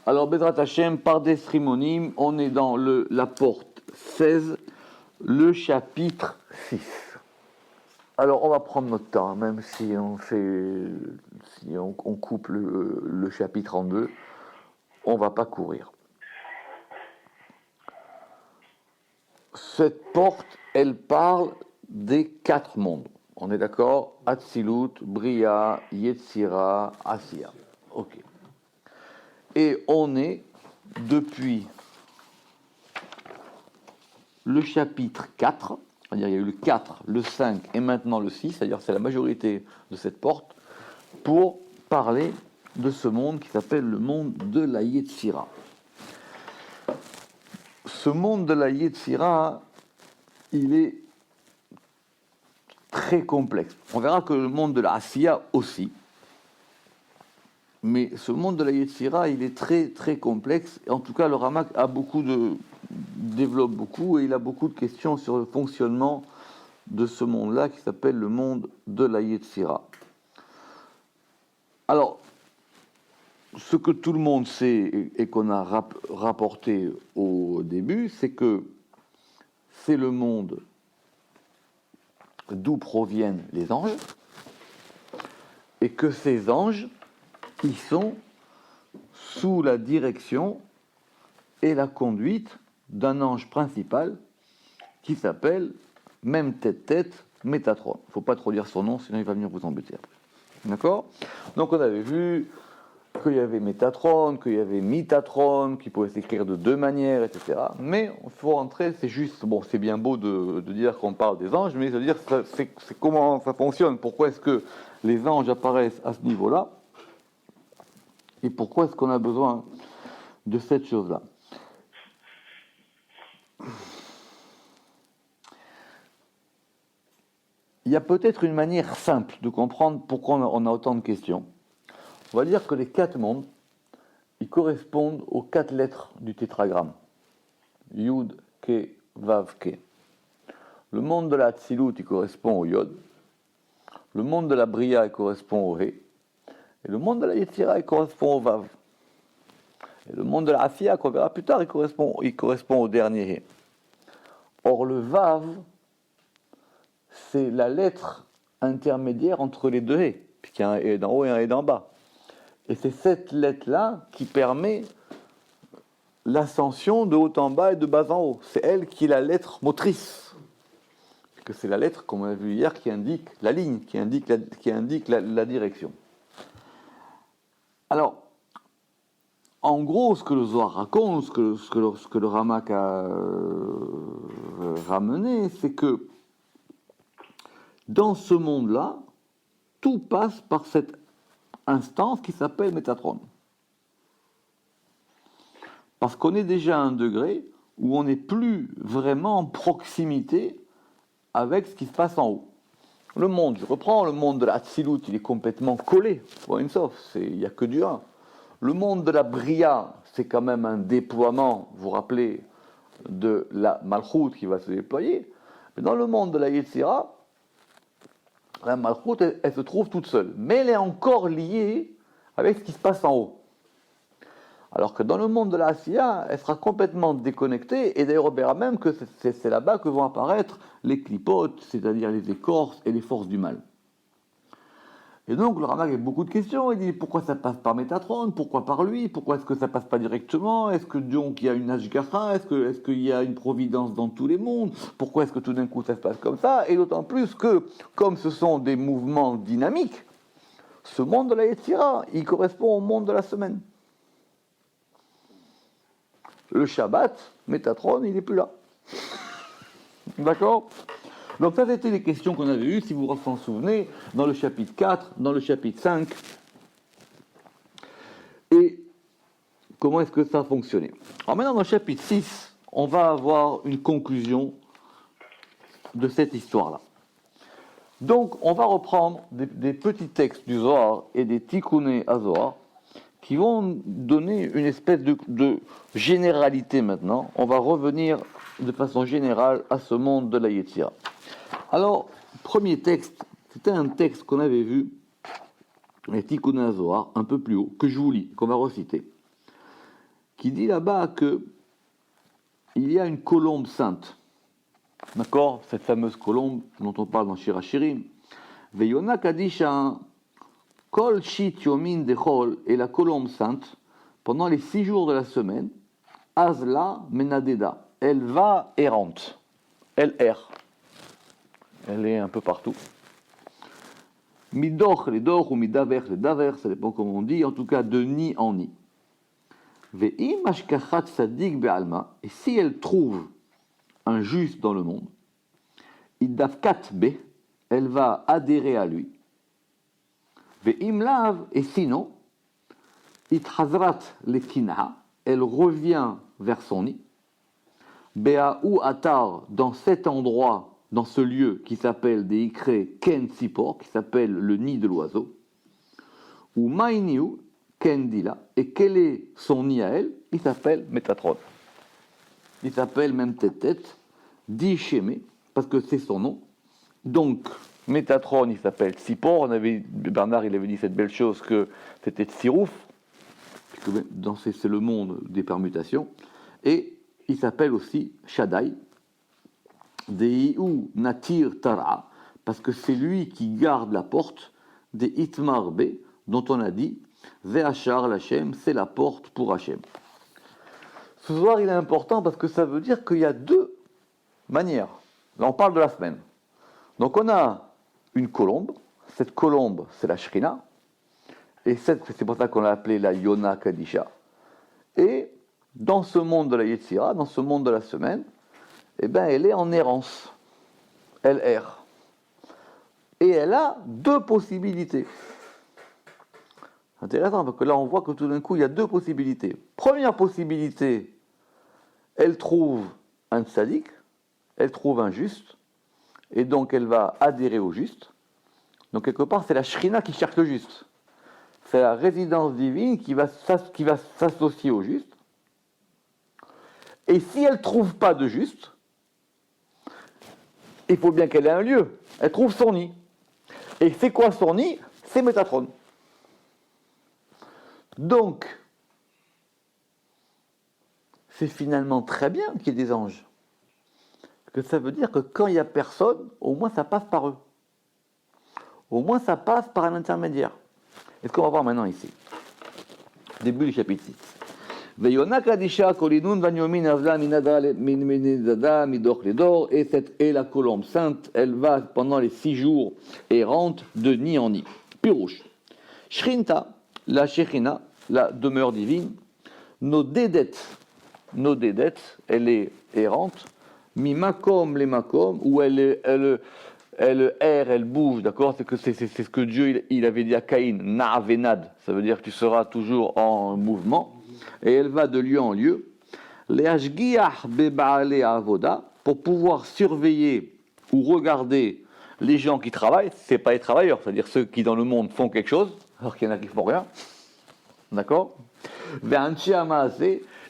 Alors, Bezrat Hashem, par des Srimonim, on est dans la porte 16, le chapitre 6. Alors, on va prendre notre temps, même si on coupe le chapitre en deux, on ne va pas courir. Cette porte, elle parle des 4 mondes. On est d'accord? Atzilut, Bria, Yetzira, Asiya. Ok. Et on est depuis le chapitre 4, c'est-à-dire il y a eu le 4, le 5 et maintenant le 6, c'est-à-dire c'est la majorité de cette porte, pour parler de ce monde qui s'appelle le monde de la Yetzira. Ce monde de la Yetzira, il est très complexe. On verra que le monde de la Asiya aussi. Mais ce monde de la Yetzira, il est très très complexe. Et en tout cas, le Ramak développe beaucoup et il a beaucoup de questions sur le fonctionnement de ce monde-là qui s'appelle le monde de la Yetzira. Alors, ce que tout le monde sait et qu'on a rapporté au début, c'est que c'est le monde d'où proviennent les anges et que ces anges, ils sont sous la direction et la conduite d'un ange principal qui s'appelle même tête Métatron. Il ne faut pas trop dire son nom, sinon il va venir vous embêter après. D'accord? Donc on avait vu qu'il y avait Métatron, qu'il y avait Mitatron, qui pouvait s'écrire de 2 manières, etc. Mais il faut rentrer, c'est juste, bon, c'est bien beau de dire qu'on parle des anges, mais c'est-à-dire c'est comment ça fonctionne, pourquoi est-ce que les anges apparaissent à ce niveau-là, et pourquoi est-ce qu'on a besoin de cette chose-là. Il y a peut-être une manière simple de comprendre pourquoi on a autant de questions. On va dire que les 4 mondes, ils correspondent aux 4 lettres du tétragramme. Yud, Ke, Vav, Ke. Le monde de la Tzilut, il correspond au Yod. Le monde de la Bria, il correspond au He. Et le monde de la Yetzira, il correspond au Vav. Et le monde de la Asiya, qu'on verra plus tard, il correspond au dernier He. Or, le Vav, c'est la lettre intermédiaire entre les 2 He, puisqu'il y a un He d'en haut et un He d'en bas. Et c'est cette lettre-là qui permet l'ascension de haut en bas et de bas en haut. C'est elle qui est la lettre motrice. Parce que c'est la lettre, comme on a vu hier, qui indique la ligne, qui indique la direction. Alors, en gros, ce que le Zohar raconte, ce que le Ramak a ramené, c'est que dans ce monde-là, tout passe par cette instance qui s'appelle Métatron. Parce qu'on est déjà à un degré où on n'est plus vraiment en proximité avec ce qui se passe en haut. Le monde, je reprends, le monde de la Tzilut, il est complètement collé, pour une sauf, il n'y a que du 1. Le monde de la Bria, c'est quand même un déploiement, vous vous rappelez, de la Malchut qui va se déployer. Mais dans le monde de la Yetzira, la Malchut, elle se trouve toute seule. Mais elle est encore liée avec ce qui se passe en haut. Alors que dans le monde de la Asiya, elle sera complètement déconnectée. Et d'ailleurs, on verra même que c'est là-bas que vont apparaître les clipotes, c'est-à-dire les écorces et les forces du mal. Et donc, le Ramak a beaucoup de questions. Il dit pourquoi ça passe par Métatron? Pourquoi par lui? Pourquoi est-ce que ça passe pas directement? Est-ce que donc il y a une Ashgacha? Est-ce qu'il y a une providence dans tous les mondes? Pourquoi est-ce que tout d'un coup ça se passe comme ça? Et d'autant plus que, comme ce sont des mouvements dynamiques, ce monde de la Yetzira, il correspond au monde de la semaine. Le Shabbat, Métatron, il n'est plus là. D'accord? Donc ça, c'était les questions qu'on avait eues, si vous vous en souvenez, dans le chapitre 4, dans le chapitre 5. Et comment est-ce que ça a fonctionné? Alors maintenant, dans le chapitre 6, on va avoir une conclusion de cette histoire-là. Donc, on va reprendre des petits textes du Zohar et des Tikkuné à Zohar qui vont donner une espèce de généralité maintenant. On va revenir de façon générale à ce monde de la Yetzira. Alors, premier texte, c'était un texte qu'on avait vu, les Tikkuné à Zohar, un peu plus haut, que je vous lis, qu'on va reciter. qui dit là-bas que il y a une colombe sainte. D'accord? Cette fameuse colombe dont on parle dans Shir HaShirim. Veyona Kadisha Kol Shit Yomin Dechol, et la colombe sainte, pendant les 6 jours de la semaine, Azla Menadeda, elle va errante. Elle erre. Elle est un peu partout. Midor les dor ou midaver les daver, ça dépend comment on dit, en tout cas de nid en nid. Ve'im ashkachat sadik be'alma, et si elle trouve un juste dans le monde, idavkat be, elle va adhérer à lui. Ve'im lav, et sinon, ithazrat lekina, elle revient vers son nid. Be'a'u atar, dans cet endroit, dans ce lieu qui s'appelle des Ikré Ken Sipor, qui s'appelle le nid de l'oiseau, ou Maïniu Ken Dila, et quel est son nid à elle? Il s'appelle Métatron. Il s'appelle même tête, dit Shémé, parce que c'est son nom. Donc, Métatron, il s'appelle Sipor. Bernard, il avait dit cette belle chose que c'était Tsirouf, c'est le monde des permutations, et il s'appelle aussi Shaddai, Deihu Natir Tara, parce que c'est lui qui garde la porte des Itmar B, dont on a dit Ve'achar l'Hachem, c'est la porte pour Hachem. Ce soir, il est important parce que ça veut dire qu'il y a 2 manières. Là, on parle de la semaine. Donc, on a une colombe. Cette colombe, c'est la Shrina. Et c'est pour ça qu'on l'a appelée la Yona Kadisha. Et dans ce monde de la Yetzira, dans ce monde de la semaine, eh bien, elle est en errance. Elle erre. Et elle a 2 possibilités. Intéressant, parce que là, on voit que tout d'un coup, il y a 2 possibilités. Première possibilité, elle trouve un tzaddik, elle trouve un juste, et donc elle va adhérer au juste. Donc, quelque part, c'est la Shrina qui cherche le juste. C'est la résidence divine qui va s'associer au juste. Et si elle ne trouve pas de juste, il faut bien qu'elle ait un lieu. Elle trouve son nid. Et c'est quoi son nid? C'est Métatron. Donc, c'est finalement très bien qu'il y ait des anges. Parce que ça veut dire que quand il n'y a personne, au moins ça passe par eux. Au moins ça passe par un intermédiaire. Et ce qu'on va voir maintenant ici. Début du chapitre 6. Veyona Kadisha Kolinun Vanyomin Avla Minadada Midor Ledor, et la colombe sainte, elle va pendant les 6 jours errante de nid en nid. Pirouche. Shrinta, la Shechina, la demeure divine, nos dédettes, elle est errante, mi makom les makom, où elle erre, elle bouge, d'accord? C'est ce que Dieu il avait dit à Caïn, na'avenad, ça veut dire que tu seras toujours en mouvement. Et elle va de lieu en lieu, pour pouvoir surveiller ou regarder les gens qui travaillent. C'est pas les travailleurs, c'est-à-dire ceux qui dans le monde font quelque chose, alors qu'il y en a qui font rien, d'accord?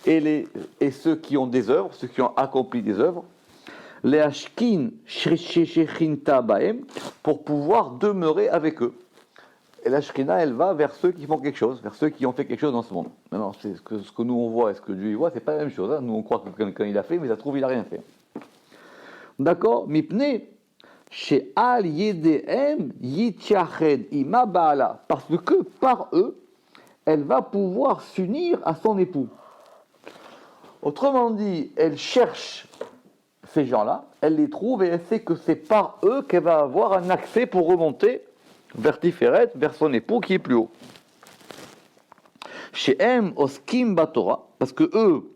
Et ceux qui ont des œuvres, ceux qui ont accompli des œuvres, pour pouvoir demeurer avec eux. Et la Shrina, elle va vers ceux qui font quelque chose, vers ceux qui ont fait quelque chose dans ce monde. Maintenant, c'est ce que nous on voit et ce que Dieu y voit, c'est pas la même chose. Hein. Nous on croit que quelqu'un il a fait, mais ça se trouve il a rien fait. D'accord? Mipne chez al yedehem yitched ima baala, parce que par eux, elle va pouvoir s'unir à son époux. Autrement dit, elle cherche ces gens-là, elle les trouve et elle sait que c'est par eux qu'elle va avoir un accès pour remonter vers Tiferet, vers son époux qui est plus haut. Chez M, Oskim Batora, parce que eux,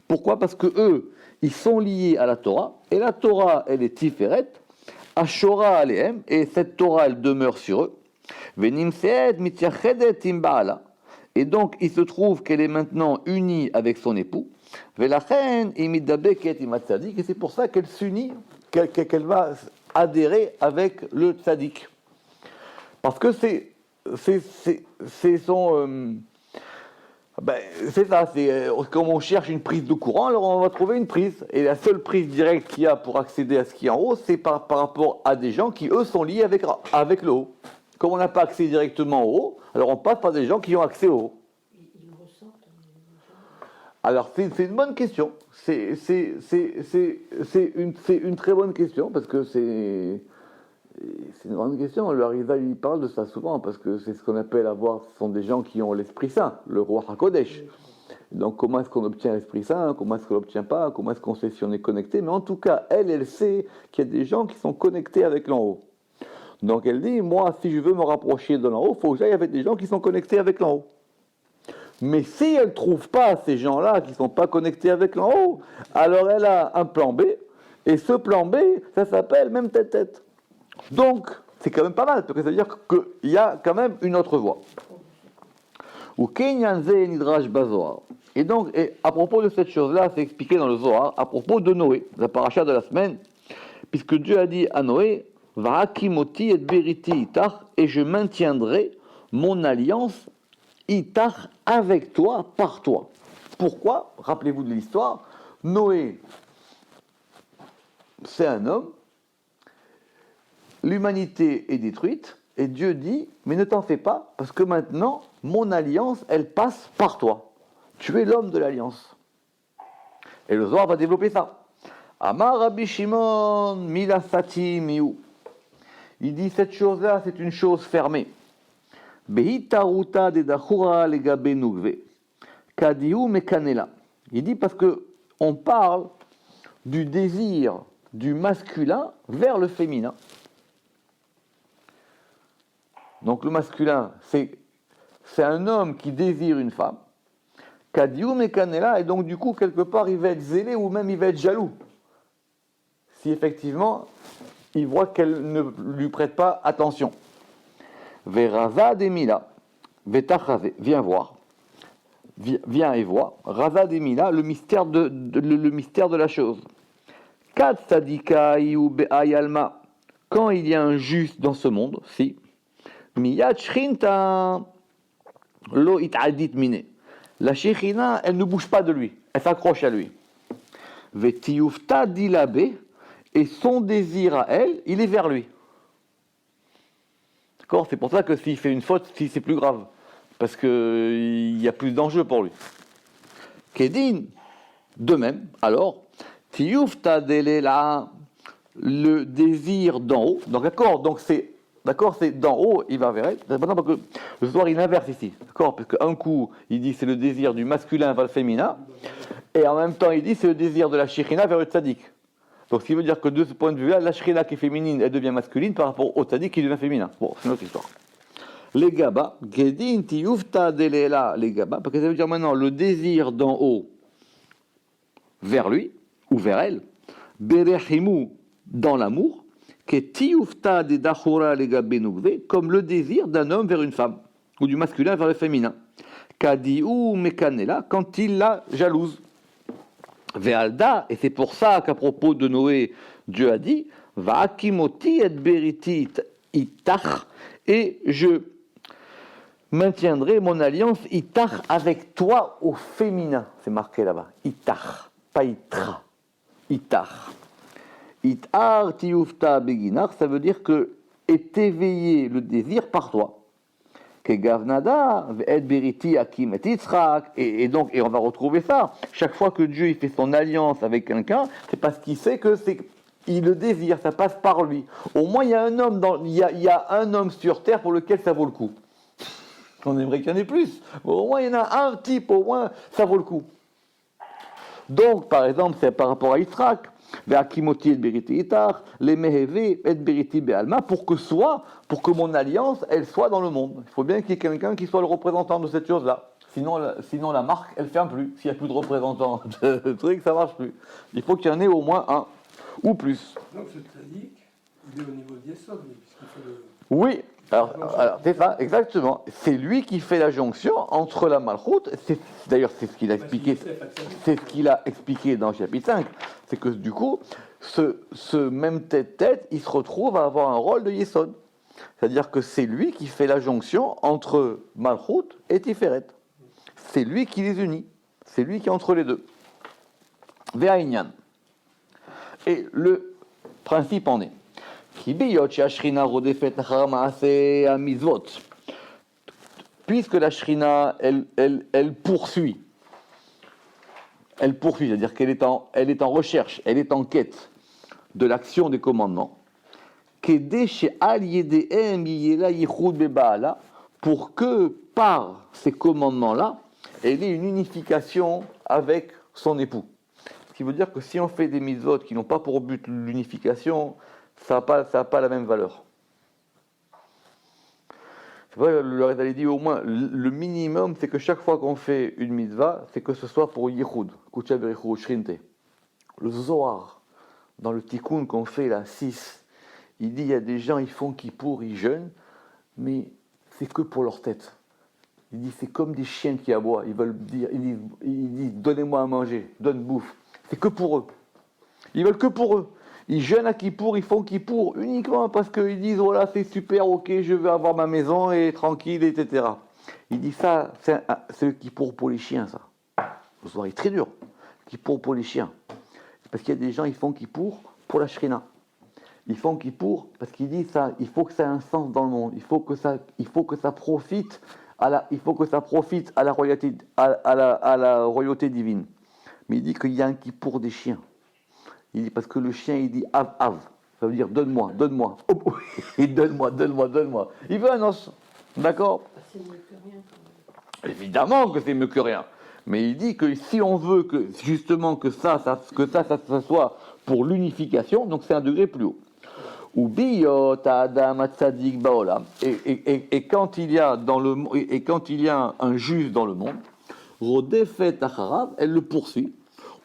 pourquoi? Parce que eux, ils sont liés à la Torah, et la Torah, elle est Tiferet, Ashora Alehem, et cette Torah, elle demeure sur eux. Venimseed Mityachedet Imbaala, et donc il se trouve qu'elle est maintenant unie avec son époux. Velachen Imidabeket Imatzadik, et c'est pour ça qu'elle s'unit, qu'elle va adhérer avec le Tzadik. Parce que c'est son... c'est ça, comme on cherche une prise de courant, alors on va trouver une prise. Et la seule prise directe qu'il y a pour accéder à ce qui est en haut, c'est par rapport à des gens qui, eux, sont liés avec le haut. Comme on n'a pas accès directement au haut, alors on passe par des gens qui ont accès au haut. Ils le ressentent. Alors, c'est une bonne question. C'est une très bonne question parce que c'est une grande question. Le Harizal, il parle de ça souvent parce que c'est ce qu'on appelle avoir. Ce sont des gens qui ont l'Esprit Saint, le roi HaKodesh. Donc, comment est-ce qu'on obtient l'Esprit Saint? Comment est-ce qu'on ne l'obtient pas? Comment est-ce qu'on sait si on est connecté? Mais en tout cas, elle sait qu'il y a des gens qui sont connectés avec l'en haut. Donc, elle dit, moi, si je veux me rapprocher de l'en haut, il faut que j'aille avec des gens qui sont connectés avec l'en haut. Mais si elle ne trouve pas ces gens-là qui ne sont pas connectés avec l'en haut, alors elle a un plan B, et ce plan B, ça s'appelle même tête-tête. Donc, c'est quand même pas mal, parce que ça veut dire qu'il y a quand même une autre voie. Ou Kenyanze Nidrash Bazohar. Et donc, à propos de cette chose-là, c'est expliqué dans le Zohar, à propos de Noé, la paracha de la semaine, puisque Dieu a dit à Noé, Va'akimoti et beriti itach, et je maintiendrai mon alliance itach avec toi, par toi. Pourquoi? Rappelez-vous de l'histoire, Noé, c'est un homme, l'humanité est détruite, et Dieu dit, mais ne t'en fais pas, parce que maintenant, mon alliance, elle passe par toi. Tu es l'homme de l'alliance. Et le Zohar va développer ça. Amar Rabbi Shimon milasati miu. Il dit, cette chose-là, c'est une chose fermée. Behitaruta de dachura legabe nugve. Kadiu mekanela. Il dit parce que on parle du désir du masculin vers le féminin. Donc le masculin, c'est un homme qui désire une femme. Kadiu mekanela, et donc du coup, quelque part, il va être zélé ou même il va être jaloux. Si effectivement, il voit qu'elle ne lui prête pas attention. Veraza demila, vetachaze, viens voir. Viens et vois. Raza demila, le mystère de la chose. Kat sadika iu be'ayalma. Quand il y a un juste dans ce monde, si. Miyat shrinta lo it'adit mine. La Shekhinah, elle ne bouge pas de lui, elle s'accroche à lui. Vetiyufta dilabe, et son désir à elle, il est vers lui. D'accord? C'est pour ça que s'il fait une faute, c'est plus grave, parce qu'il y a plus d'enjeux pour lui. Kedin, de même, alors, tiyufta delela, le désir d'en haut, donc d'accord, c'est d'en haut, il va vers elle. C'est parce que le soir, il inverse ici. D'accord? Parce qu'un coup, il dit c'est le désir du masculin vers le féminin. Et en même temps, il dit c'est le désir de la Shekhinah vers le tzaddik. Donc, ce qui veut dire que de ce point de vue-là, la Shekhinah qui est féminine, elle devient masculine par rapport au tzaddik qui devient féminin. Bon, c'est une autre histoire. Les gaba, gedin tiyufta delela, les gaba, parce que ça veut dire maintenant le désir d'en haut vers lui, ou vers elle, berehimu, dans l'amour, comme le désir d'un homme vers une femme, ou du masculin vers le féminin. Kadiou mekanela, quand il la jalouse. Ve'alda, et c'est pour ça qu'à propos de Noé, Dieu a dit, Va'akimoti et beriti itach, et je maintiendrai mon alliance itach avec toi au féminin. C'est marqué là-bas. Itach, pas itra. Itach. Itar tiyufta beginar, ça veut dire que est éveillé le désir par toi. Kegavnada, et beriti akim et Yitzhak, et donc, et on va retrouver ça. Chaque fois que Dieu il fait son alliance avec quelqu'un, c'est parce qu'il sait que il le désire, ça passe par lui. Au moins, il y a un homme il y a un homme sur terre pour lequel ça vaut le coup. On aimerait qu'il y en ait plus. Au moins, il y en a un type, au moins, ça vaut le coup. Donc, par exemple, c'est par rapport à Yitzhak. Ve'akimoti et beriti itar, les meheve et beriti be'alma, pour que mon alliance, elle soit dans le monde. Il faut bien qu'il y ait quelqu'un qui soit le représentant de cette chose-là. Sinon la marque, elle ne ferme plus. S'il n'y a plus de représentant de truc, ça ne marche plus. Il faut qu'il y en ait au moins un, ou plus. Donc ce tzaddik, il est au niveau d'Yesod, puisqu'il fait le... Oui, alors c'est ça, exactement. C'est lui qui fait la jonction entre la malchoute, d'ailleurs c'est ce qu'il a expliqué, dans le chapitre 5, c'est que du coup, ce même tête-tête, il se retrouve à avoir un rôle de Yesod. C'est-à-dire que c'est lui qui fait la jonction entre malchoute et Tiferet. C'est lui qui les unit, c'est lui qui est entre les deux. Ve'ainyan. Et le principe en est. Puisque la Shrina, elle poursuit elle poursuit, c'est-à-dire qu'elle est elle est en recherche, elle est en quête de l'action des commandements. Pour que par ces commandements-là, elle ait une unification avec son époux. Ce qui veut dire que si on fait des mitzvot qui n'ont pas pour but l'unification, ça n'a pas la même valeur. C'est vrai, le Red avait dit au moins, le minimum, c'est que chaque fois qu'on fait une mitzvah, c'est que ce soit pour Yichud, Kucha Berichou Shrinte. Le Zohar, dans le Tikkun qu'on fait là, 6, il dit, il y a des gens, ils font Kippour, ils jeûnent, mais c'est que pour leur tête. Il dit, c'est comme des chiens qui aboient, ils veulent dire, ils disent, donnez-moi à manger, donne bouffe. C'est que pour eux. Ils veulent que pour eux. Ils jeûnent à Kippour, ils font Kippour uniquement parce qu'ils disent, voilà, c'est super, ok, je veux avoir ma maison et tranquille, etc. Il dit ça, c'est le Kippour pour les chiens, ça. Le soir, il est très dur. Kippour pour les chiens. Parce qu'il y a des gens, ils font Kippour pour la Shrina. Ils font Kippour parce qu'ils disent ça, il faut que ça ait un sens dans le monde. Il faut que ça profite à la royauté, à la royauté divine. Mais il dit qu'il y a un Kippour des chiens. Il dit parce que le chien, il dit av, av. Ça veut dire donne-moi, donne-moi. Oh, donne-moi. Il veut un os. D'accord ? C'est mieux que rien. Quand même. Évidemment que c'est mieux que rien. Mais il dit que si on veut que justement que ça soit pour l'unification, donc c'est un degré plus haut. Ou biyot adam tzadik baolam. Et quand il y a un juge dans le monde, rodefet acharav, elle le poursuit.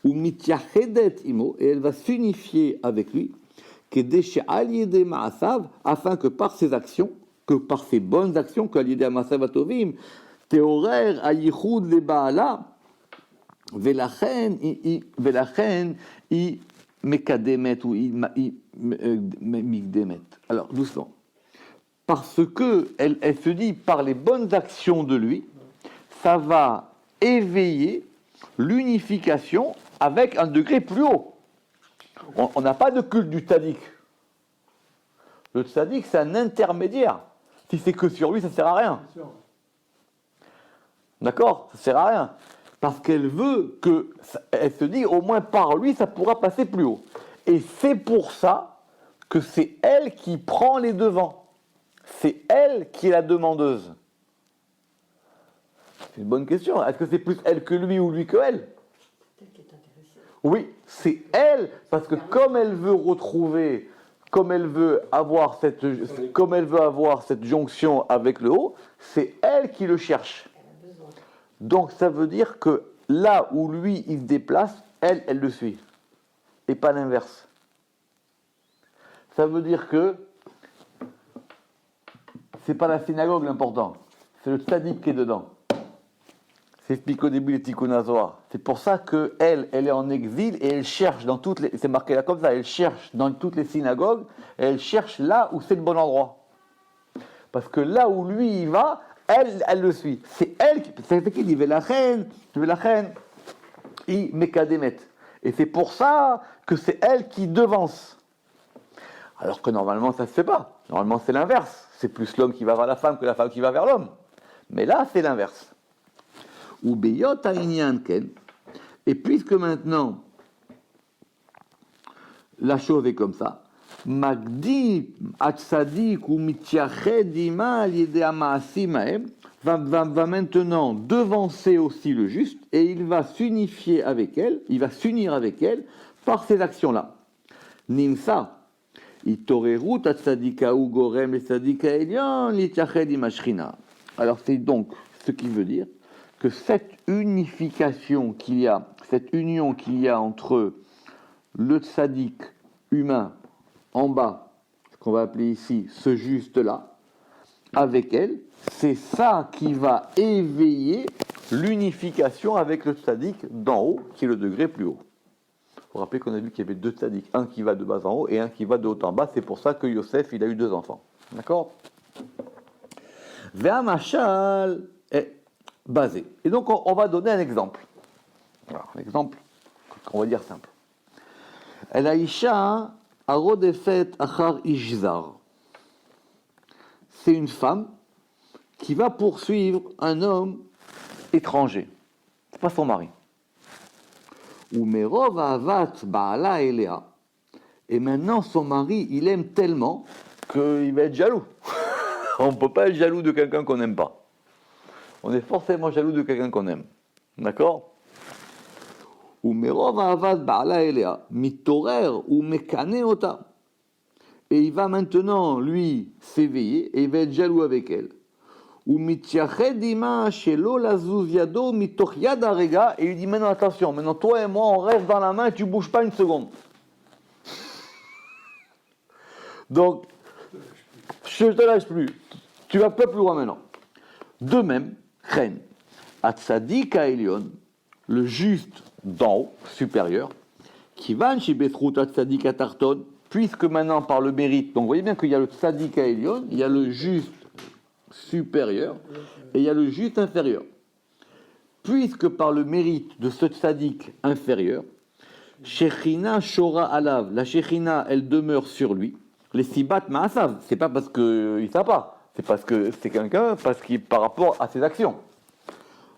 Ou mityachedet imo, et elle va s'unifier avec lui, afin que par ses actions, que par ses bonnes actions, qu'alidé amasav atovim, théorer ayichud le baala, velachen i mekademet ou i migdemet. Alors doucement, parce que elle se dit par les bonnes actions de lui, ça va éveiller l'unification avec un degré plus haut. On n'a pas de culte du tzaddik. Le tzaddik, c'est un intermédiaire. Si c'est que sur lui, ça ne sert à rien. Bien sûr. D'accord ? Ça ne sert à rien. Parce qu'elle veut que, elle se dit, au moins par lui, ça pourra passer plus haut. Et c'est pour ça que c'est elle qui prend les devants. C'est elle qui est la demandeuse. C'est une bonne question. Est-ce que c'est plus elle que lui ou lui que elle ? Peut-être qu'elle est intéressée. Oui, c'est elle, parce que comme elle veut avoir cette jonction avec le haut, c'est elle qui le cherche. Elle a besoin. Donc ça veut dire que là où lui il se déplace, elle le suit. Et pas l'inverse. Ça veut dire que c'est pas la synagogue l'important, c'est le tzaddik qui est dedans. C'est expliqué au début des Tikkun HaZohar. C'est pour ça qu'elle est en exil et elle cherche dans toutes les... C'est marqué là comme ça, elle cherche dans toutes les synagogues, et elle cherche là où c'est le bon endroit. Parce que là où lui il va, elle le suit. C'est elle qui dit Velachen, i mekademet. Et c'est pour ça que c'est elle qui devance. Alors que normalement ça ne se fait pas. Normalement c'est l'inverse. C'est plus l'homme qui va vers la femme que la femme qui va vers l'homme. Mais là c'est l'inverse. Ou beyot ha'inyan ken. Et puisque maintenant la chose est comme ça, magdi atzadik ou mitiyached ima al yedei ha'ma'asim ha'em va maintenant devancer aussi le juste et il va s'unifier avec elle, il va s'unir avec elle par ces actions-là. Nimsa itorerut atzadika ou gorem etzadika elyon litiyached ima shchina. Alors c'est donc ce qui veut dire que cette unification qu'il y a, cette union qu'il y a entre le tzaddik humain en bas, ce qu'on va appeler ici ce juste-là, avec elle, c'est ça qui va éveiller l'unification avec le tzaddik d'en haut, qui est le degré plus haut. Vous vous rappelez qu'on a vu qu'il y avait deux tzaddiks, un qui va de bas en haut et un qui va de haut en bas, c'est pour ça que Yosef, il a eu 2 enfants. D'accord ? Ve'amashal est basé. Et donc, on va donner un exemple. Alors, un exemple, on va dire simple. El Aïcha arodefet achar ishzar. C'est une femme qui va poursuivre un homme étranger. C'est pas son mari. Umerov avat ba'ala elea. Et maintenant, son mari, il aime tellement qu'il va être jaloux. On ne peut pas être jaloux de quelqu'un qu'on n'aime pas. On est forcément jaloux de quelqu'un qu'on aime. D'accord? Umerov avat ba'ala elea. Mitorer ou mekane ota. Et il va maintenant, lui, s'éveiller et il va être jaloux avec elle. Et il dit maintenant attention, maintenant toi et moi on reste dans la main et tu bouges pas une seconde. Donc, je te lâche plus, tu vas pas plus loin maintenant. De même, Chen, Atzadik Aelion, le juste d'en haut, supérieur, qui va chez Besrout Atzadik Atarton, puisque maintenant par le mérite, donc vous voyez bien qu'il y a le Tzadik Aelion, il y a le juste supérieur et il y a le juste inférieur. Puisque par le mérite de ce tzaddik inférieur, Shechina Shora Alav, la Shechina elle demeure sur lui, les Sibat Maasav, c'est pas parce qu'il ne sait pas, c'est parce que c'est quelqu'un, parce qu'il par rapport à ses actions.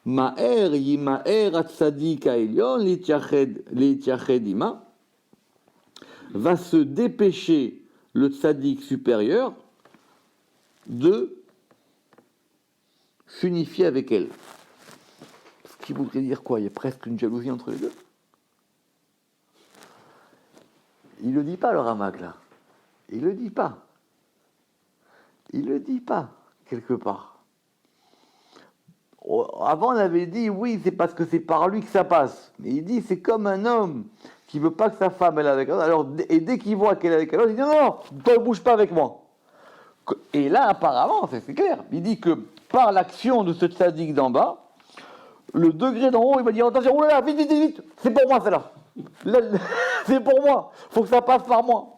Ma'er Yimaer Atzadik Aelion Litjached Ima, va se dépêcher le tzaddik supérieur de s'unifier avec elle. Ce qui voudrait dire quoi? Il y a presque une jalousie entre les deux. Il ne le dit pas, le Ramak, là. Il ne le dit pas. Il ne le dit pas, quelque part. Avant, on avait dit, oui, c'est parce que c'est par lui que ça passe. Mais il dit, c'est comme un homme qui ne veut pas que sa femme elle est avec un autre. Alors, et dès qu'il voit qu'elle est avec un autre, il dit, non, toi, ne bouge pas avec moi. Et là, apparemment, c'est clair. Il dit que par l'action de ce tzaddik d'en bas, le degré d'en haut, il va dire attention, oulala, vite, vite, vite, c'est pour moi celle-là. C'est pour moi, il faut que ça passe par moi.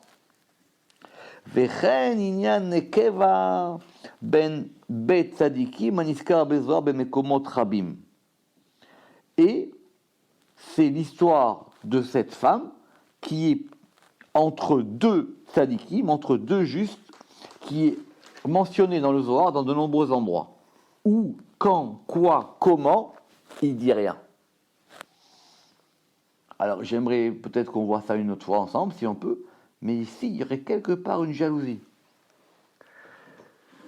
Vechen inyan nekeva ben bet tzaddikim aniskar bezoar bemekomot rabim. Et c'est l'histoire de cette femme qui est entre deux tzaddikim, entre deux justes, qui est mentionné dans le Zohar dans de nombreux endroits. Où, quand, quoi, comment, il dit rien. Alors j'aimerais peut-être qu'on voit ça une autre fois ensemble, si on peut, mais ici, il y aurait quelque part une jalousie.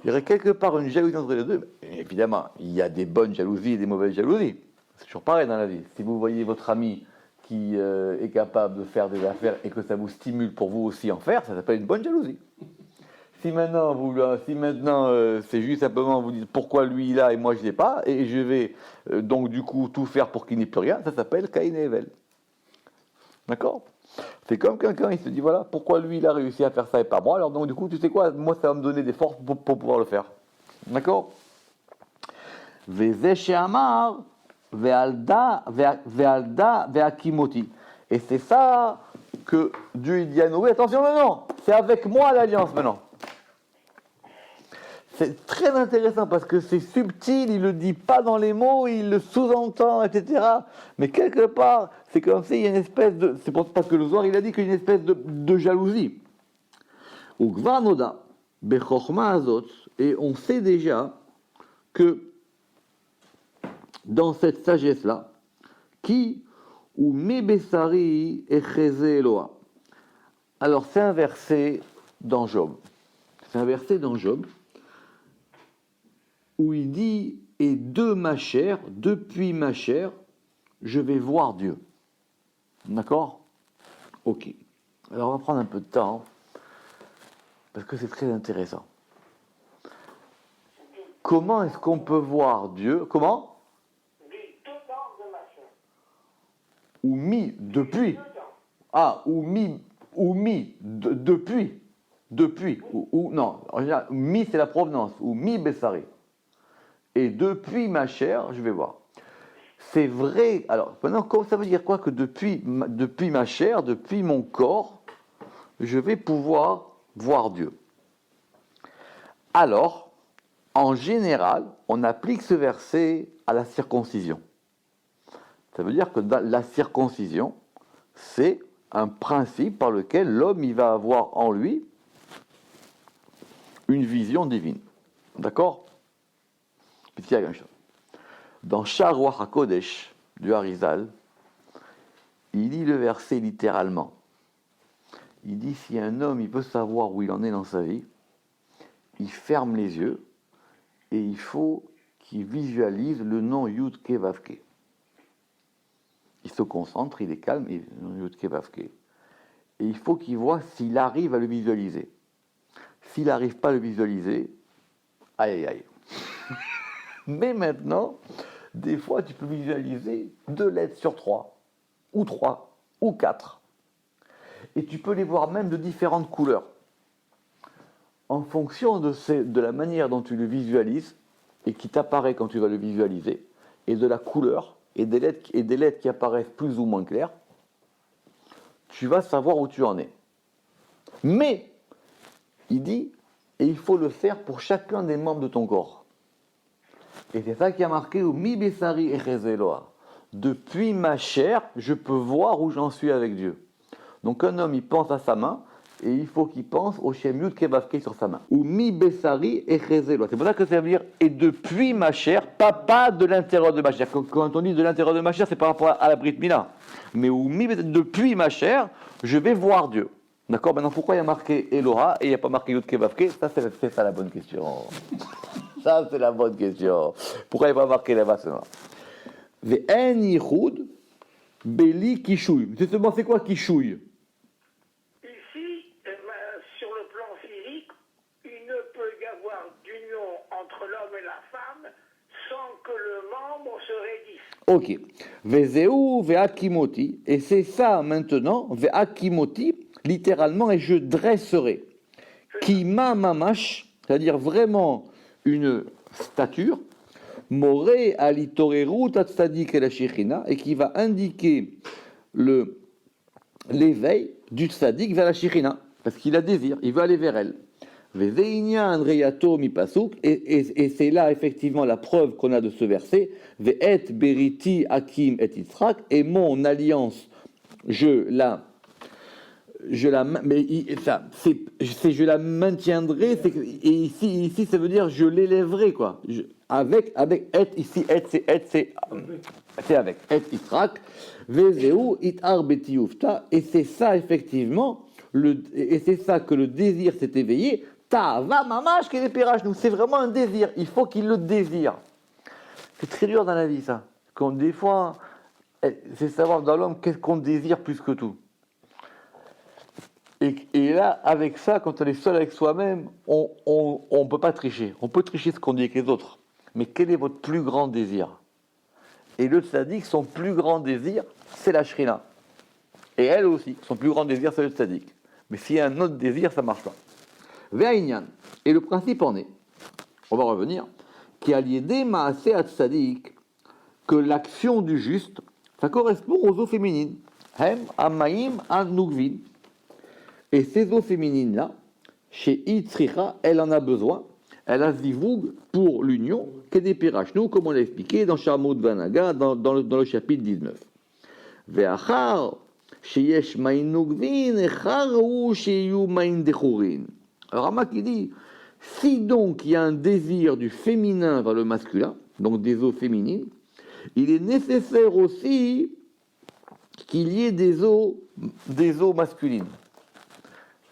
Il y aurait quelque part une jalousie entre les deux. Et évidemment, il y a des bonnes jalousies et des mauvaises jalousies. C'est toujours pareil dans la vie. Si vous voyez votre ami qui est capable de faire des affaires et que ça vous stimule pour vous aussi en faire, ça s'appelle une bonne jalousie. Si maintenant, c'est juste simplement vous dites pourquoi lui il a et moi je l'ai pas, et je vais donc du coup tout faire pour qu'il n'ait plus rien, ça s'appelle Caïn et Hevel. D'accord? C'est comme quelqu'un, il se dit voilà, pourquoi lui il a réussi à faire ça et pas moi, alors donc du coup tu sais quoi, moi ça va me donner des forces pour pouvoir le faire. D'accord? Veze she'amar ve'alda ve'akimoti. Et c'est ça que Dieu il dit à Noé, attention maintenant, c'est avec moi l'alliance maintenant. C'est très intéressant parce que c'est subtil, il ne le dit pas dans les mots, il le sous-entend, etc. Mais quelque part, c'est comme s'il y a une espèce de... C'est parce que le Zohar, il a dit qu'il y a une espèce de jalousie. Et on sait déjà que dans cette sagesse-là, qui ou mebesari echeze Eloa. Alors c'est un verset dans Job. C'est un verset dans Job où il dit « Et de ma chair, depuis ma chair, je vais voir Dieu. » D'accord? Ok. Alors on va prendre un peu de temps, parce que c'est très intéressant. Comment est-ce qu'on peut voir Dieu? Comment? Ou mi, depuis. Ah, ou mi, depuis. Depuis. Ou non, en général, mi c'est la provenance, ou mi bessari. Et depuis ma chair, je vais voir. C'est vrai. Alors, maintenant, ça veut dire quoi que depuis ma chair, depuis mon corps, je vais pouvoir voir Dieu? Alors, en général, on applique ce verset à la circoncision. Ça veut dire que la circoncision, c'est un principe par lequel l'homme il va avoir en lui une vision divine. D'accord? Dans Sha'ar Ruach HaKodesh du Harizal, il lit le verset littéralement. Il dit, si un homme il veut savoir où il en est dans sa vie, il ferme les yeux et il faut qu'il visualise le nom Yud-Ke Vav-Ke. Il se concentre, il est calme, et Yud-Ke Vav-Ke. Et il faut qu'il voit s'il arrive à le visualiser. S'il n'arrive pas à le visualiser, aïe aïe aïe. Mais maintenant, des fois, tu peux visualiser 2 lettres sur 3, ou 3, ou 4. Et tu peux les voir même de différentes couleurs. En fonction de la manière dont tu le visualises, et qui t'apparaît quand tu vas le visualiser, et de la couleur, et des lettres qui apparaissent plus ou moins claires, tu vas savoir où tu en es. Mais, il dit, et il faut le faire pour chacun des membres de ton corps. Et c'est ça qui a marqué au Mi Bessari Echezeloa. Depuis ma chair, je peux voir où j'en suis avec Dieu. Donc un homme, il pense à sa main, et il faut qu'il pense au Shem Yud Ke Vav Ke sur sa main. Ou Mi Bessari Echezeloa. C'est pour ça que ça veut dire, et depuis ma chair, pas de l'intérieur de ma chair. Quand on dit de l'intérieur de ma chair, c'est par rapport à la Brit Mila. Mais ou Mi depuis ma chair, je vais voir Dieu. D'accord? Maintenant, pourquoi il y a marqué Eloha et il n'y a pas marqué Yud Ke Vav Ke? Ça, c'est ça la bonne question. Ça, c'est la bonne question. Pourquoi il n'y a pas marqué là-bas cela? Ve'en yichud beli kishuy. Justement, c'est quoi kishuy? Ici, sur le plan physique, il ne peut y avoir d'union entre l'homme et la femme sans que le membre se raidisse. Ok. Ve'zeu ve'akimoti. Et c'est ça maintenant, ve'akimoti, littéralement, et je dresserai. Kima mamash, c'est-à-dire vraiment une stature, moré alitorerut atzadik et la shechina, et qui va indiquer l'éveil du tzadik vers la shechina, parce qu'il a désir, il veut aller vers elle. Ve'zeinyan reyato mi pasuk, et c'est là effectivement la preuve qu'on a de ce verset. Ve'et beriti akim et Yitzhak, et mon alliance, je la maintiendrai, et ici ça veut dire je l'élèverai, quoi. Avec et, ici c'est avec et Yitzhak, vezeu itar betiyufta, et c'est ça effectivement, et c'est ça que le désir s'est éveillé, ta va mamash qui est pirages, nous c'est vraiment un désir, il faut qu'il le désire. C'est très dur dans la vie ça, quand des fois, c'est savoir dans l'homme qu'est-ce qu'on désire plus que tout. Et là, avec ça, quand on est seul avec soi-même, on ne peut pas tricher. On peut tricher ce qu'on dit avec les autres. Mais quel est votre plus grand désir? Et le tzaddik, son plus grand désir, c'est la shrina. Et elle aussi, son plus grand désir, c'est le tzaddik. Mais s'il y a un autre désir, ça ne marche pas. Ve'ainyan. Et le principe en est, on va revenir, qui a lié ma'aseh at-tzaddik, que l'action du juste, ça correspond aux eaux féminines. Hem, amaim, anugvin. Et ces eaux féminines-là, chez Yitzricha, elle en a besoin. Elle a zivug pour l'union, qu'est des pirachnou, comme on l'a expliqué dans Shamud Vanaga, dans le chapitre 19. Ve'achar, sheyesh main nugvin, echar ou sheyu main dechurin. Alors Ramak il dit, si donc il y a un désir du féminin vers le masculin, donc des eaux féminines, il est nécessaire aussi qu'il y ait des eaux masculines.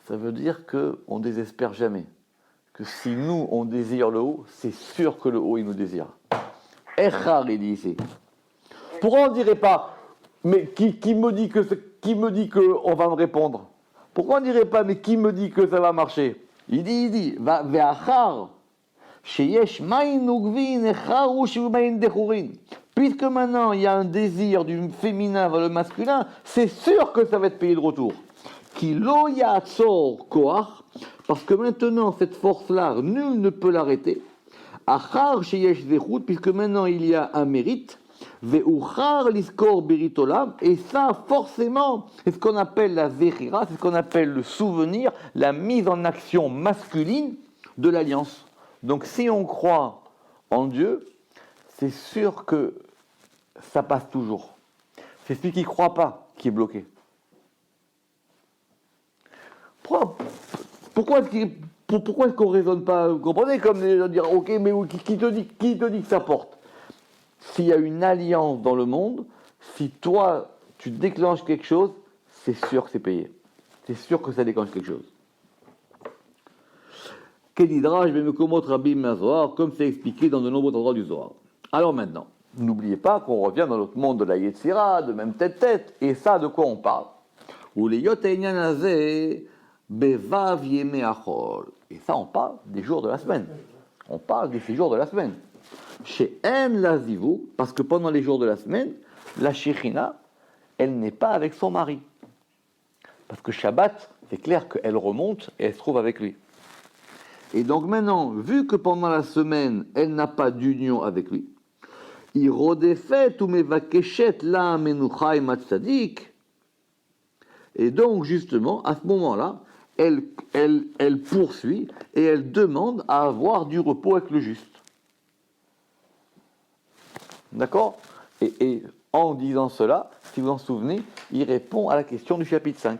Ça veut dire qu'on ne désespère jamais. Que si nous, on désire le haut, c'est sûr que le haut, il nous désire. Echar, il dit ici. Pourquoi on ne dirait pas, mais qui me dit qu'on va me répondre? Pourquoi on ne dirait pas, mais qui me dit que ça va marcher? Il dit, ve'achar, sheyesh main nugvin, echar ou sheyu main dechurin. Puisque maintenant, il y a un désir du féminin vers le masculin, c'est sûr que ça va être payé de retour. Ki lo yatzor koach, parce que maintenant cette force-là, nul ne peut l'arrêter. Achar sheyesh zechut, puisque maintenant il y a un mérite. Ve'uchar liskor beritolam, et ça forcément, c'est ce qu'on appelle la zechira, c'est ce qu'on appelle le souvenir, la mise en action masculine de l'alliance. Donc si on croit en Dieu, c'est sûr que ça passe toujours. C'est celui qui ne croit pas qui est bloqué. Pourquoi est-ce qu'on ne raisonne pas? Vous comprenez, comme de dire, ok, mais qui te dit que ça porte? S'il y a une alliance dans le monde, si toi, tu déclenches quelque chose, c'est sûr que c'est payé. C'est sûr que ça déclenche quelque chose. Kedidraj Bemekomot Rabim Mazohar, comme c'est expliqué dans de nombreux endroits du Zohar. Alors maintenant, n'oubliez pas qu'on revient dans notre monde de la Yetzira, de même tête-tête, et ça, de quoi on parle? Ou les Yot Einyan Hazeh Bevav Yemei Achol. Et ça, on parle des jours de la semaine. On parle des 6 jours de la semaine. Chez En Lazivu, parce que pendant les jours de la semaine, la Shekhinah, elle n'est pas avec son mari. Parce que Shabbat, c'est clair qu'elle remonte et elle se trouve avec lui. Et donc maintenant, vu que pendant la semaine, elle n'a pas d'union avec lui, il rodefet ou mevakeshet la menuchai matzadik. Et donc justement, à ce moment-là, elle poursuit et elle demande à avoir du repos avec le juste. D'accord ? Et en disant cela, si vous en souvenez, il répond à la question du chapitre 5.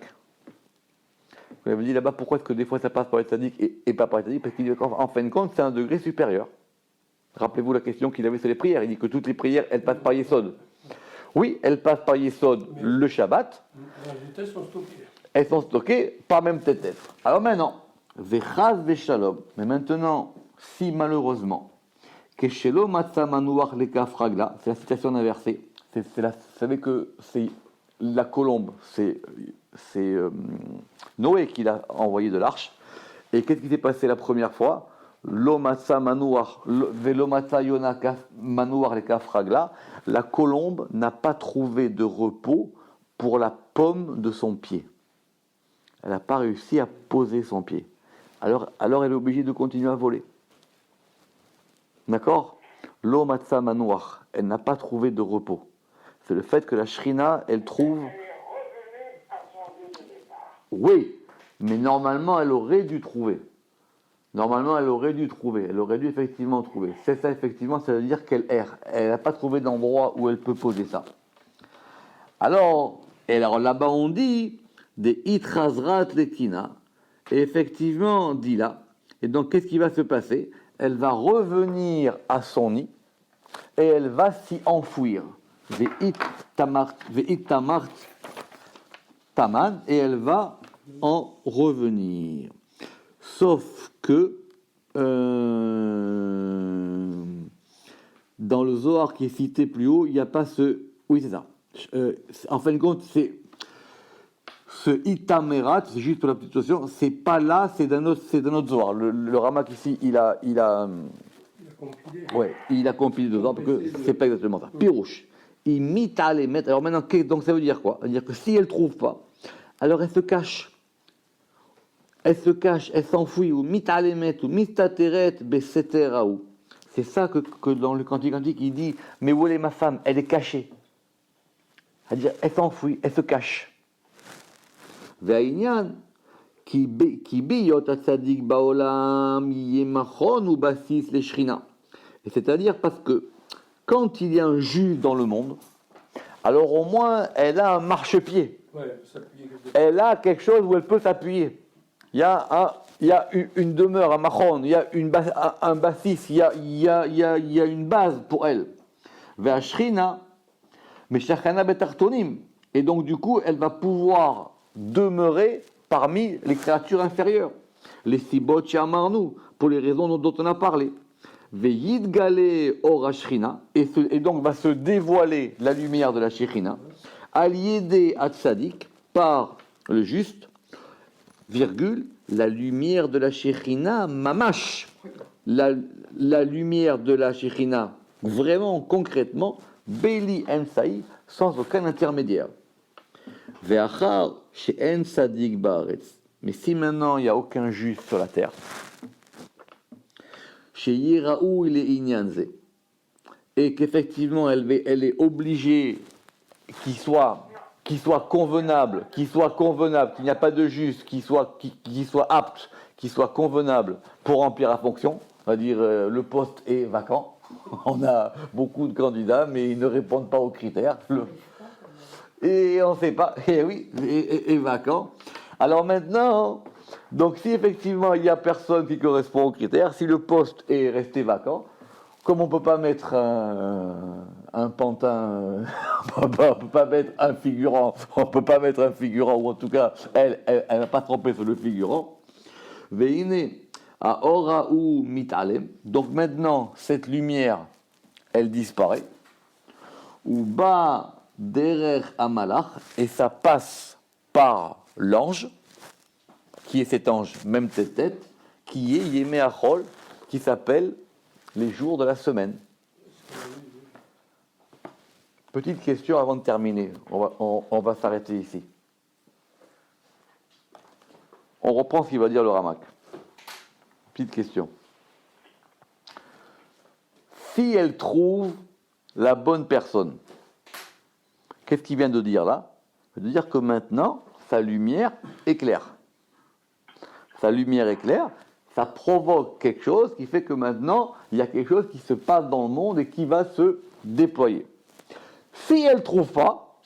Vous avez dit là-bas, pourquoi est-ce que des fois ça passe par les tzaddik et pas par les tzaddik? Parce qu'il dit qu'en fin de compte, c'est un degré supérieur. Rappelez-vous la question qu'il avait sur les prières. Il dit que toutes les prières, elles passent par Yesod. Oui, elles passent par Yesod le Shabbat. Les sont stockées. Elles sont stockées par même tête. Alors maintenant, Vechaz Veshalom. Mais maintenant, si malheureusement, Keshelo Matza Manouach Lekaf Ragla, c'est la citation d'un verset. Vous savez que c'est la colombe, c'est Noé qui l'a envoyé de l'arche. Et qu'est-ce qui s'est passé la première fois? L'omatsa manouar, velomatsa yona manouar le kafragla, la colombe n'a pas trouvé de repos pour la pomme de son pied. Elle n'a pas réussi à poser son pied. Alors elle est obligée de continuer à voler. D'accord? L'omatsa manouar, elle n'a pas trouvé de repos. C'est le fait que la Shrina, elle trouve... Oui, mais normalement, elle aurait dû trouver. Normalement, elle aurait dû effectivement trouver. C'est ça, effectivement, ça veut dire qu'elle erre. Elle n'a pas trouvé d'endroit où elle peut poser ça. Alors là-bas, on dit des itrazrat lekina. Et effectivement, dit là. Et donc, qu'est-ce qui va se passer? Elle va revenir à son nid et elle va s'y enfouir. Ve'it tamart taman, et elle va en revenir. Sauf que dans le Zohar qui est cité plus haut, il n'y a pas ce... Oui, c'est ça. En fin de compte, c'est ce itamerat, c'est juste pour la petite situation, c'est pas là, c'est d'un autre Zohar. Le Ramak ici, il a compilé deux Zohar, parce que c'est pas exactement ça. Pirouche. Il mita les mettre. Alors maintenant, donc ça veut dire quoi? Ça veut dire que si elle ne trouve pas, alors elle se cache. Elle s'enfuit, ou mitalemet, ou mistateret, beseteraou. C'est ça que dans le Cantique Cantique, il dit, mais où est ma femme? Elle est cachée. C'est-à-dire, elle s'enfuit, elle se cache. Ve'ainyan, ki biyot atzadik baolam, yemachon ou basis le shrina. Et c'est-à-dire parce que, quand il y a un juif dans le monde, alors au moins, elle a un marchepied. Ouais, elle a quelque chose où elle peut s'appuyer. Il y a une demeure, un machon, il y a un bassis, il y a une base pour elle. Ve'ashrina, meshachana betartonim. Et donc, du coup, elle va pouvoir demeurer parmi les créatures inférieures. Les sibot shamarnu, pour les raisons dont on a parlé. Ve'yid gale or ashrina, et donc va se dévoiler la lumière de la Shekhinah, aliédé à tzadik, par le juste, virgule, la lumière de la Shekhinah mamash, la lumière de la Shekhinah, vraiment, concrètement, beli ensaï, sans aucun intermédiaire. Ve'achar she'en tzadik ba'aretz. Mais si maintenant il n'y a aucun juste sur la terre, chez Yiraou, il est inyanze, et qu'effectivement elle est obligée qu'il soit convenable, qu'il n'y a pas de juste, qu'il soit apte, qu'il soit convenable pour remplir la fonction. On va dire le poste est vacant. On a beaucoup de candidats, mais ils ne répondent pas aux critères. Et on ne sait pas. Et oui, est vacant. Alors maintenant, donc si effectivement il n'y a personne qui correspond aux critères, si le poste est resté vacant, comme on ne peut pas mettre un pantin, on peut pas mettre un figurant, ou en tout cas, elle n'a pas trompé sur le figurant. Veine a ora ou mitalem. Donc maintenant, cette lumière, elle disparaît. Ou ba derer amalach, et ça passe par l'ange, qui est cet ange, même tête, qui est Yemé Achol, qui s'appelle les jours de la semaine. Petite question avant de terminer, on va s'arrêter ici. On reprend ce qu'il va dire le Ramak. Petite question. Si elle trouve la bonne personne, qu'est-ce qu'il vient de dire là? Il vient de dire que maintenant, sa lumière éclaire. Sa lumière éclaire, ça provoque quelque chose qui fait que maintenant, il y a quelque chose qui se passe dans le monde et qui va se déployer. Si elle ne trouve pas,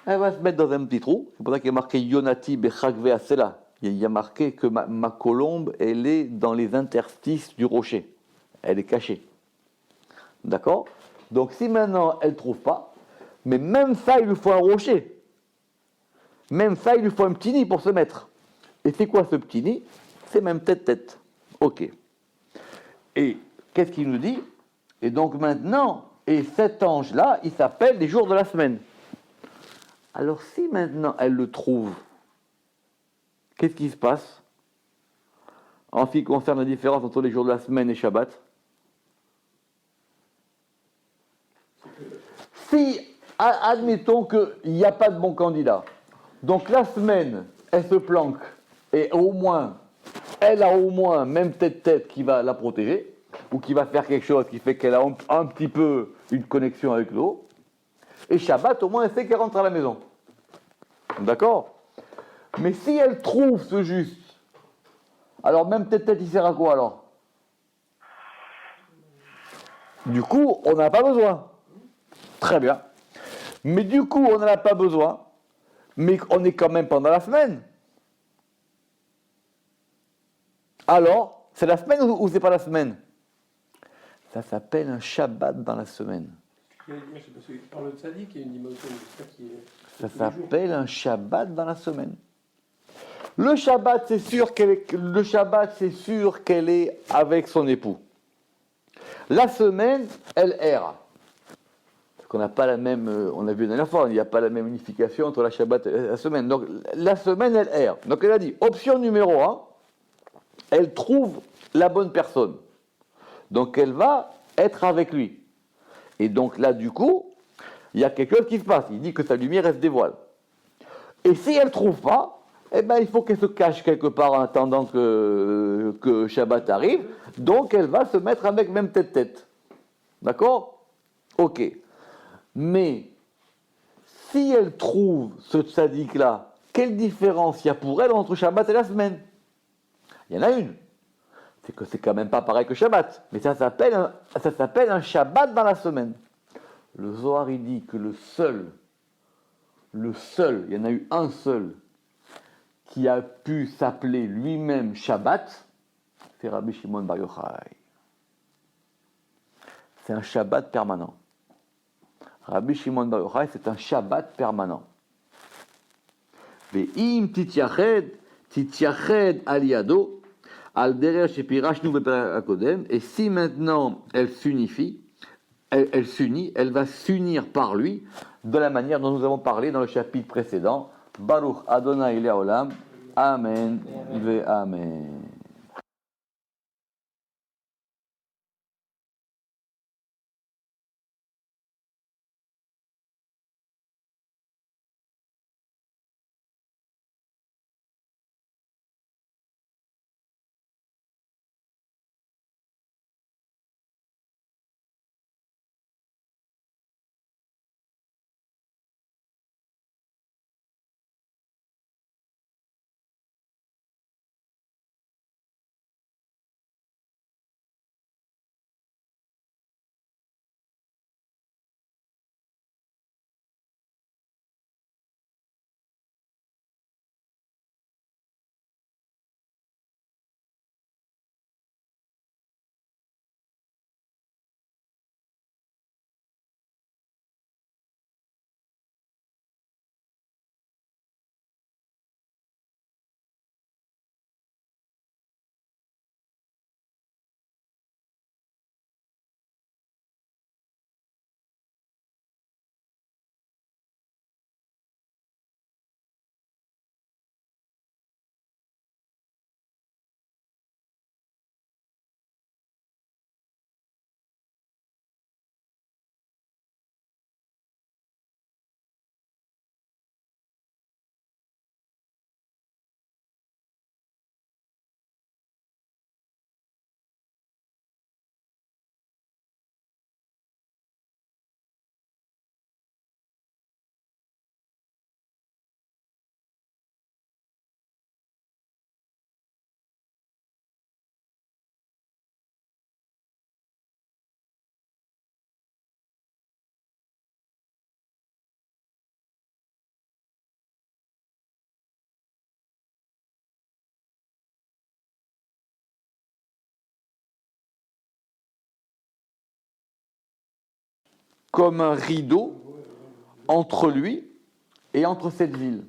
elle va se mettre dans un petit trou. C'est pour ça qu'il y a marqué Yonati Bechagve Asela. Il y a marqué que ma colombe, elle est dans les interstices du rocher. Elle est cachée. D'accord? Donc si maintenant elle ne trouve pas, mais même ça, il lui faut un rocher. Même ça, il lui faut un petit nid pour se mettre. Et c'est quoi ce petit nid? C'est même tête. Ok. Et qu'est-ce qu'il nous dit? Et donc maintenant, et cet ange-là, il s'appelle les jours de la semaine. Alors si maintenant elle le trouve, qu'est-ce qui se passe en ce qui concerne la différence entre les jours de la semaine et Shabbat? Si, admettons qu'il n'y a pas de bon candidat, donc la semaine, elle se planque, et elle a au moins, même tête qui va la protéger, ou qui va faire quelque chose qui fait qu'elle a un petit peu une connexion avec l'eau, et Shabbat, au moins, elle sait qu'elle rentre à la maison. D'accord? Mais si elle trouve ce juste, alors même tête, il sert à quoi alors? Du coup, on n'a pas besoin. Très bien. Mais du coup, on n'en a pas besoin, mais on est quand même pendant la semaine. Alors, c'est la semaine ou c'est pas la semaine? Ça s'appelle un Shabbat dans la semaine. Par le tzaddik, il y a une dimension de ça qui est. Ça s'appelle un Shabbat dans la semaine. Le Shabbat, c'est sûr qu'elle est avec son époux. La semaine, elle erre. Parce qu'on n'a pas la même, on a vu la dernière fois, il n'y a pas la même unification entre la Shabbat et la semaine. Donc la semaine, elle erre. Donc elle a dit, option numéro 1, elle trouve la bonne personne. Donc elle va être avec lui. Et donc là, du coup, il y a quelque chose qui se passe. Il dit que sa lumière, elle se dévoile. Et si elle ne trouve pas, eh ben, il faut qu'elle se cache quelque part en attendant que Shabbat arrive. Donc elle va se mettre avec même tête. D'accord? Ok. Mais si elle trouve ce tzaddik-là, quelle différence il y a pour elle entre Shabbat et la semaine? Il y en a une. C'est que c'est quand même pas pareil que Shabbat. Mais ça s'appelle un Shabbat dans la semaine. Le Zohar, il dit que le seul, il y en a eu un seul, qui a pu s'appeler lui-même Shabbat, c'est Rabbi Shimon Bar Yochai. C'est un Shabbat permanent. Rabbi Shimon Bar Yochai, c'est un Shabbat permanent. Ve'im titiyached aliyado, al derer shepirashnu bepera akodem, et si maintenant elle s'unifie, elle s'unit, elle va s'unir par lui, de la manière dont nous avons parlé dans le chapitre précédent. Baruch Adonai Le'olam, Amen, ve Amen. comme un rideau entre lui et entre cette ville.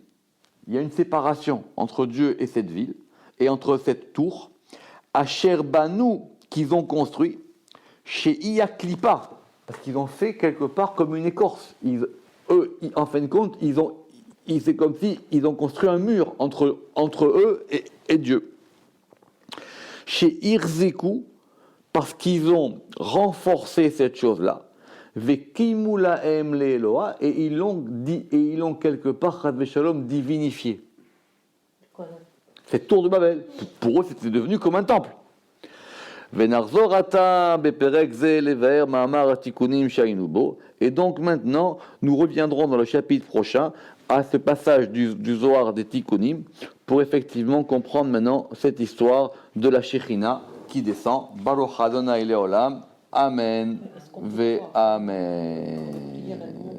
Il y a une séparation entre Dieu et cette ville, et entre cette tour, Asher Banu, qu'ils ont construit, chez Iyaklipa, parce qu'ils ont fait quelque part comme une écorce. En fin de compte, c'est comme si ils ont construit un mur entre eux et Dieu. Chez Irzeku, parce qu'ils ont renforcé cette chose-là, Vekimulaem le Eloa, et ils l'ont quelque part, Chas v'Shalom, divinifié. Quoi, Cette tour de Babel, pour eux, c'était devenu comme un temple. Venarzor ata beperek ze lever ma'amar atikunim shayinu bo. Et donc maintenant, nous reviendrons dans le chapitre prochain à ce passage du Zohar des Tikkunim pour effectivement comprendre maintenant cette histoire de la Shekhinah qui descend. Baruch Adonai Leolam. Amen. Ve Amen.